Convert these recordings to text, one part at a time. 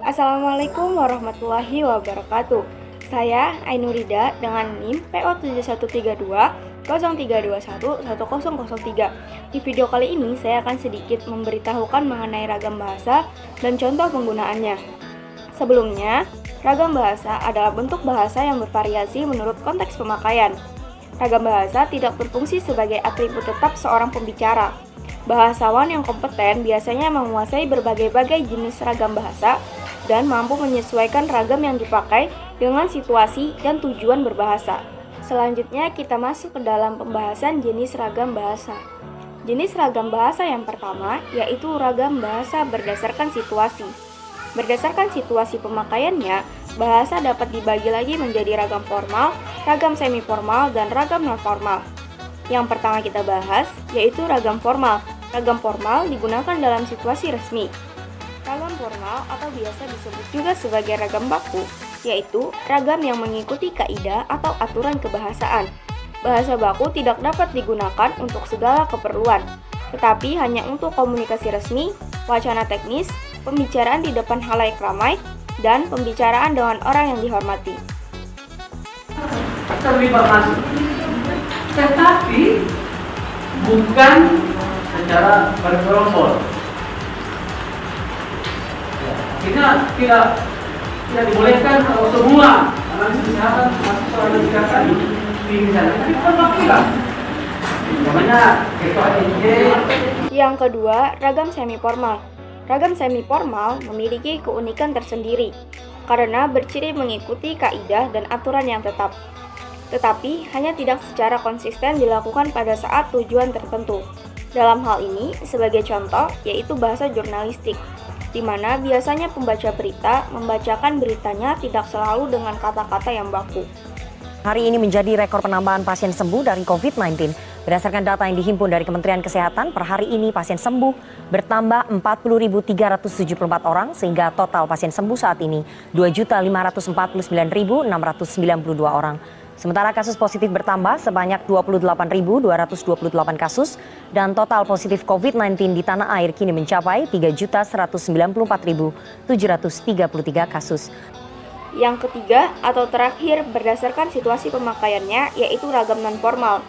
Assalamualaikum warahmatullahi wabarakatuh. Saya Ainurida dengan NIM PO7132 03211003. Di video kali ini saya akan sedikit memberitahukan mengenai ragam bahasa dan contoh penggunaannya. Sebelumnya, ragam bahasa adalah bentuk bahasa yang bervariasi menurut konteks pemakaian. Ragam bahasa tidak berfungsi sebagai atribut tetap seorang pembicara. Bahasawan yang kompeten biasanya menguasai berbagai-bagai jenis ragam bahasa dan mampu menyesuaikan ragam yang dipakai dengan situasi dan tujuan berbahasa. Selanjutnya kita masuk ke dalam pembahasan jenis ragam bahasa. Jenis ragam bahasa yang pertama yaitu ragam bahasa berdasarkan situasi. Berdasarkan situasi pemakaiannya, bahasa dapat dibagi lagi menjadi ragam formal, ragam semi-formal, dan ragam non-formal. Yang pertama kita bahas yaitu ragam formal. Ragam formal digunakan dalam situasi resmi. Ragam formal atau biasa disebut juga sebagai ragam baku, yaitu ragam yang mengikuti kaidah atau aturan kebahasaan. Bahasa baku tidak dapat digunakan untuk segala keperluan, tetapi hanya untuk komunikasi resmi, wacana teknis, pembicaraan di depan halayak ramai, dan pembicaraan dengan orang yang dihormati. Terlibat masuk, tetapi bukan secara bergerombol. Artinya tidak dibolehkan kalau semua analis kesehatan masuk ke analis kesehatan di misalnya, tapi perwakilan. Namanya ketua NJ. Yang kedua, ragam semi-formal. Ragam semi-formal memiliki keunikan tersendiri karena berciri mengikuti kaidah dan aturan yang tetap. Tetapi hanya tidak secara konsisten dilakukan pada saat tujuan tertentu. Dalam hal ini, sebagai contoh, yaitu bahasa jurnalistik, di mana biasanya pembaca berita membacakan beritanya tidak selalu dengan kata-kata yang baku. Hari ini menjadi rekor penambahan pasien sembuh dari COVID-19. Berdasarkan data yang dihimpun dari Kementerian Kesehatan, per hari ini pasien sembuh bertambah 40.374 orang, sehingga total pasien sembuh saat ini 2.549.692 orang. Sementara kasus positif bertambah sebanyak 28.228 kasus dan total positif COVID-19 di tanah air kini mencapai 3.194.733 kasus. Yang ketiga atau terakhir berdasarkan situasi pemakaiannya yaitu ragam non-formal.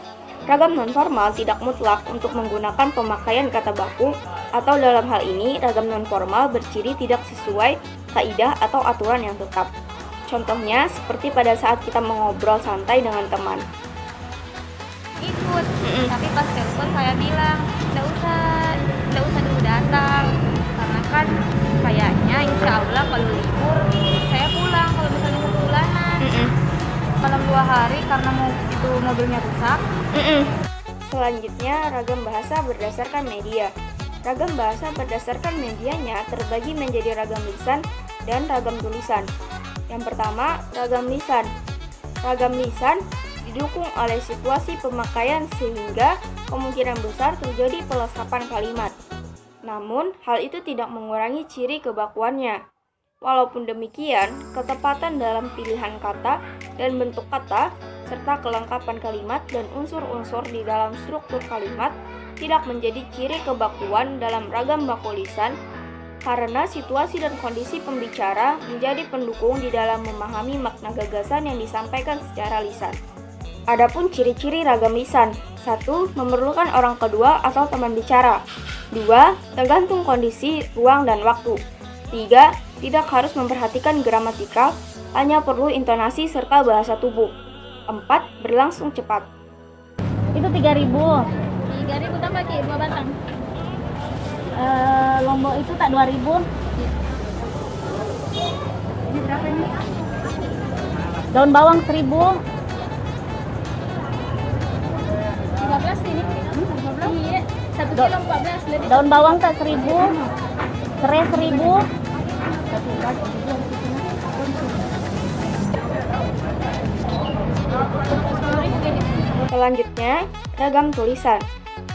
Ragam non-formal tidak mutlak untuk menggunakan pemakaian kata baku atau dalam hal ini ragam non-formal berciri tidak sesuai kaidah atau aturan yang tetap. Contohnya seperti pada saat kita mengobrol santai dengan teman. Ikut, tapi pas telepon saya bilang nggak usah dulu datang, karena kan kayaknya insya Allah kalau libur saya pulang kalau misalnya mau bulanan. Malam 2 hari karena itu mobilnya rusak. Selanjutnya ragam bahasa berdasarkan media. Ragam bahasa berdasarkan medianya terbagi menjadi ragam lisan dan ragam tulisan. Yang pertama, ragam lisan. Ragam lisan didukung oleh situasi pemakaian sehingga kemungkinan besar terjadi pelesapan kalimat. Namun, hal itu tidak mengurangi ciri kebakuannya. Walaupun demikian, ketepatan dalam pilihan kata dan bentuk kata, serta kelengkapan kalimat dan unsur-unsur di dalam struktur kalimat tidak menjadi ciri kebakuan dalam ragam baku lisan, karena situasi dan kondisi pembicara menjadi pendukung di dalam memahami makna gagasan yang disampaikan secara lisan. Adapun ciri-ciri ragam lisan: 1. Memerlukan orang kedua atau teman bicara. 2. Tergantung kondisi, ruang, dan waktu. 3. Tidak harus memperhatikan gramatikal, hanya perlu intonasi serta bahasa tubuh. 4. Berlangsung cepat. Itu 3.000 tambah 2 batang. Lombok itu tak 2.000. Ini berapa ini? Daun bawang 1.000. 15 ini. 15? Iya. 1 kilo 14. Daun bawang tak 1.000. Serai 1.000. Selanjutnya, ragam tulisan.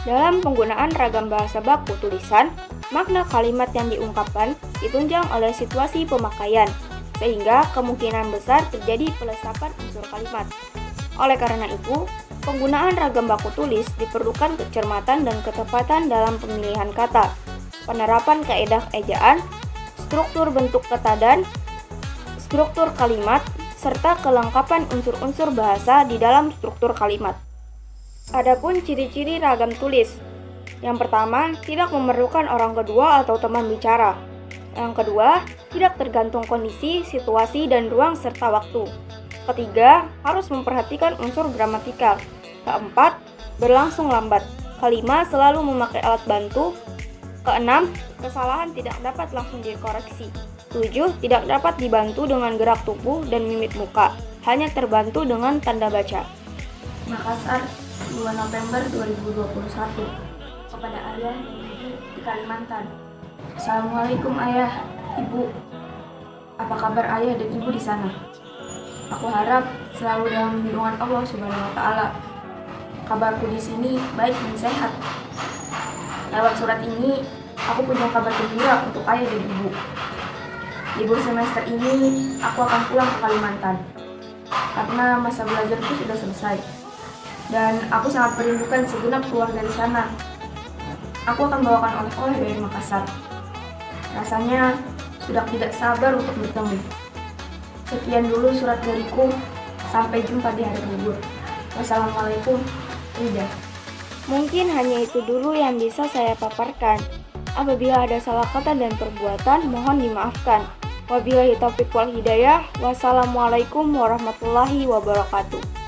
Dalam penggunaan ragam bahasa baku tulisan, makna kalimat yang diungkapkan ditunjang oleh situasi pemakaian, sehingga kemungkinan besar terjadi pelesapan unsur kalimat. Oleh karena itu, penggunaan ragam baku tulis diperlukan kecermatan dan ketepatan dalam pemilihan kata, penerapan kaedah ejaan, struktur bentuk kata dan struktur kalimat, serta kelengkapan unsur-unsur bahasa di dalam struktur kalimat. Adapun ciri-ciri ragam tulis. Yang pertama, tidak memerlukan orang kedua atau teman bicara. Yang kedua, tidak tergantung kondisi, situasi, dan ruang serta waktu. Ketiga, harus memperhatikan unsur gramatikal. Keempat, berlangsung lambat. Kelima, selalu memakai alat bantu. Keenam, kesalahan tidak dapat langsung dikoreksi. 7. Tidak dapat dibantu dengan gerak tubuh dan mimik muka, hanya terbantu dengan tanda baca. Makassar, 2 November 2021. Kepada ayah dan ibu di Kalimantan. Assalamualaikum ayah, ibu. Apa kabar ayah dan ibu di sana? Aku harap selalu dalam lindungan Allah Subhanahu wa Ta'ala. Kabarku di sini baik dan sehat. Lewat surat ini, aku punya kabar gembira untuk ayah dan ibu. Libur semester ini, aku akan pulang ke Kalimantan karena masa belajarku sudah selesai. Dan aku sangat merindukan segenap keluarga di sana. Aku akan bawakan oleh-oleh dari Makassar. Rasanya sudah tidak sabar untuk bertemu. Sekian dulu surat dariku. Sampai jumpa di hari libur. Wassalamualaikum. Rida. Mungkin hanya itu dulu yang bisa saya paparkan. Apabila ada salah kata dan perbuatan, mohon dimaafkan. Wabillahi taufiq wal hidayah. Wassalamualaikum warahmatullahi wabarakatuh.